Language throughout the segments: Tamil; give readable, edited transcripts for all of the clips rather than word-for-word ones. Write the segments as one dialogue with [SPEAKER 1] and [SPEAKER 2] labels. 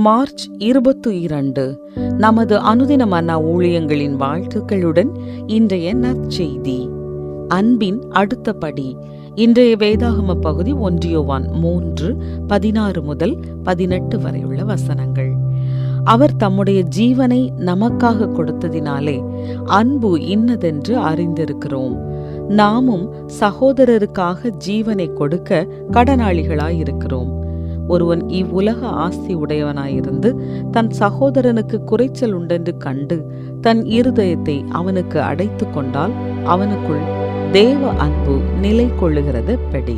[SPEAKER 1] மார்ச் 22 நமது அனுதின மன்னா ஊழியங்களின் வாழ்த்துக்களுடன் இன்றைய நற்செய்தி. அன்பின் அடுத்த படி. இன்றைய வேதாகம பகுதி 1 யோவான் 3:16 முதல் 18 வரையுள்ள வசனங்கள். அவர் தம்முடைய ஜீவனை நமக்காக கொடுத்ததினாலே அன்பு இன்னதென்று அறிந்திருக்கிறோம். நாமும் சகோதரருக்காக ஜீவனை கொடுக்க கடனாளிகளாயிருக்கிறோம். ஒருவன் இவ்வுலக ஆஸ்தி உடையவனாயிருந்து தன் சகோதரனுக்கு குறைச்சல் உண்டென்று கண்டு தன் இருதயத்தை அவனுக்கு அடைத்து கொண்டால் அவனுக்குள் தேவ அன்பு நிலை கொள்ளுகிறது எப்படி?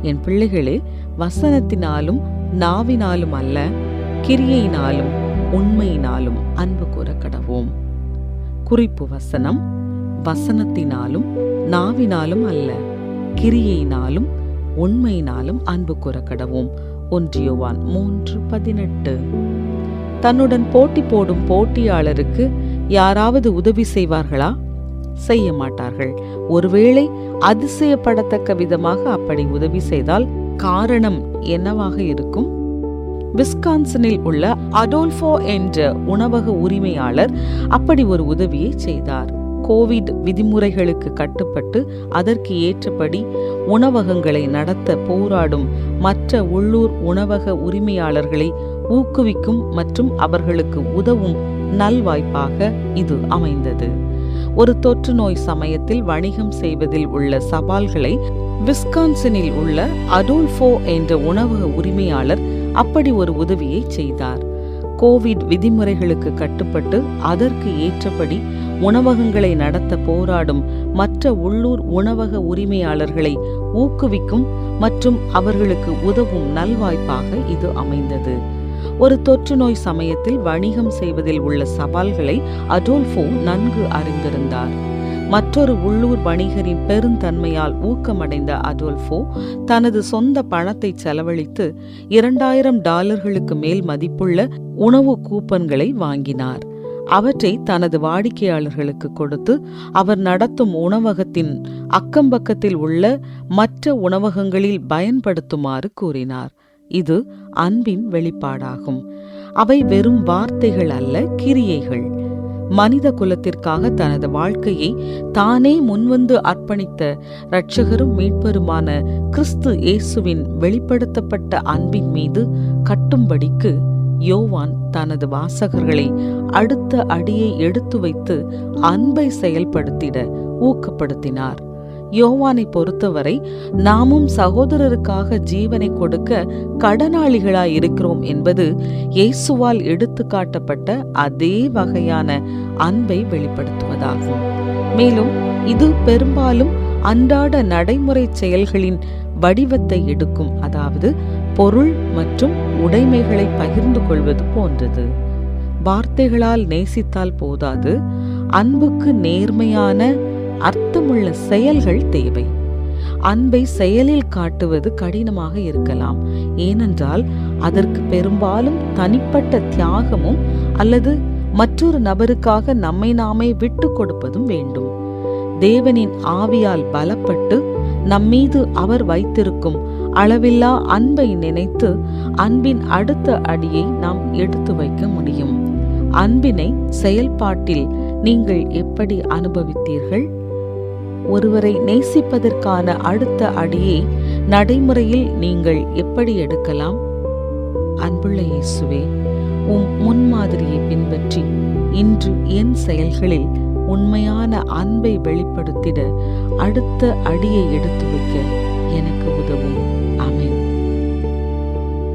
[SPEAKER 1] என் பிள்ளைகளே, வசனத்தினாலும் நாவினாலும் அல்ல, கிரியையினாலும் உண்மையினாலும் அன்பு கூற கடவோம். குறிப்பு வசனம்: வசனத்தினாலும் நாவினாலும் அல்ல, கிரியையினாலும் உண்மையினாலும் அன்பு கூற கடவோம். 1 யோவான் 3:18. தன்னுடன் போட்டி போடும் போட்டியாளருக்கு யாராவது உதவி செய்வார்களா? செய்ய மாட்டார்கள். ஒருவேளை அதிசயப்படத்தக்க விதமாக அப்படி உதவி செய்தால் காரணம் என்னவாக இருக்கும்? விஸ்கான்சனில் உள்ள அடோல்ஃபோ என்ற உணவக உரிமையாளர் அப்படி ஒரு உதவியை செய்தார். கோவிட் விதிமுறைகளுக்கு கட்டுப்பட்டு அதற்கு ஏற்றபடி உணவகங்களை நடத்த போராடும் மற்ற உள்ளூர் உணவக உரிமையாளர்களை ஊக்குவிக்கும் மற்றும் அவர்களுக்கு உதவும் நல்வாய்ப்பாக இது அமைந்தது. ஒரு தொற்று நோய் சமயத்தில் வணிகம் செய்வதில் உள்ள சவால்களை விஸ்கான்சனில் உள்ள அடோல்ஃபோ என்ற உணவக உரிமையாளர் அப்படி ஒரு உதவியை செய்தார். கோவிட் விதிமுறைகளுக்கு கட்டுப்பட்டு அதற்கு ஏற்றபடி உணவகங்களை நடத்த போராடும் மற்ற உள்ளூர் உணவக உரிமையாளர்களை ஊக்குவிக்கும் மற்றும் அவர்களுக்கு உதவும் நல்வாய்ப்பாக இது அமைந்தது. ஒரு தொற்று நோய் சமயத்தில் வணிகம் செய்வதில் உள்ள சவால்களை அடோல்ஃபோ நன்கு அறிந்திருந்தார். மற்றொரு உள்ளூர் வணிகரின் பெருந்தன்மையால் ஊக்கமடைந்த அடோல்ஃபோ தனது சொந்த பணத்தை செலவழித்து $2000 மேல் மதிப்புள்ள உணவு கூப்பன்களை வாங்கினார். அவற்றை தனது வாடிக்கையாளர்களுக்கு கொடுத்து அவர் நடத்தும் உணவகத்தின் அக்கம்பக்கத்தில் உள்ள மற்ற உணவகங்களில் பயன்படுத்துமாறு கூறினார். இது அன்பின் வெளிப்பாடாகும். அவை வெறும் வார்த்தைகள் அல்ல, கிரியைகள். மனித குலத்திற்காக தனது வாழ்க்கையை தானே முன்வந்து அர்ப்பணித்த இரட்சகரும் மீட்பருமான கிறிஸ்து இயேசுவின் வெளிப்படுத்தப்பட்ட அன்பின் மீது கட்டும்படிக்கு யோவான் தனது வாசகர்களை அடுத்த அடியை எடுத்து வைத்து அன்பை செயல்படுத்திட ஊக்கப்படுத்தினார். யோவானை பொறுத்தவரை நாமும் சகோதரருக்காக ஜீவனை கொடுக்க கடனாளிகளாயிருக்கிறோம் என்பது இயேசுவால் எடுத்து காட்டப்பட்ட அதே வகையான அன்பை வெளிப்படுத்துவதாகும். மேலும் இது பெரும்பாலும் அன்றாட நடைமுறை செயல்களின் வடிவத்தை எடுக்கும், அதாவது பொருள் மற்றும் உடைமைகளை பகிர்ந்து கொள்வது போன்றது. வார்த்தைகளால் நேசித்தால் போதாது, அன்புக்கு நேர்மையான அர்த்தமுள்ள செயல்கள் தேவை. அன்பை செயலில் காட்டுவது கடினமாக இருக்கலாம், ஏனென்றால் அதற்கு பெரும்பாலும் தனிப்பட்ட தியாகமும் அல்லது மற்றொரு நபருக்காக நம்மை நாமே விட்டு கொடுப்பதும் வேண்டும். தேவனின் ஆவியால் பலப்பட்டு நம்மீது அவர் வைத்திருக்கும் அளவில்லா அன்பை நினைத்து அன்பின் அடுத்த அடியை நாம் எடுத்து வைக்க முடியும். அன்பினை செயல்பாட்டில் நீங்கள் எப்படி அனுபவித்தீர்கள்? ஒருவரை நேசிப்பதற்கான அடுத்த அடியை நடைமுறையில் நீங்கள் எப்படி எடுக்கலாம்? அன்புள்ள இயேசுவே, முன்மாதிரியை பின்பற்றி இன்று என் செயல்களில் உண்மையான அன்பை வெளிப்படுத்திட அடுத்த அடியை எடுத்து வைக்க எனக்கு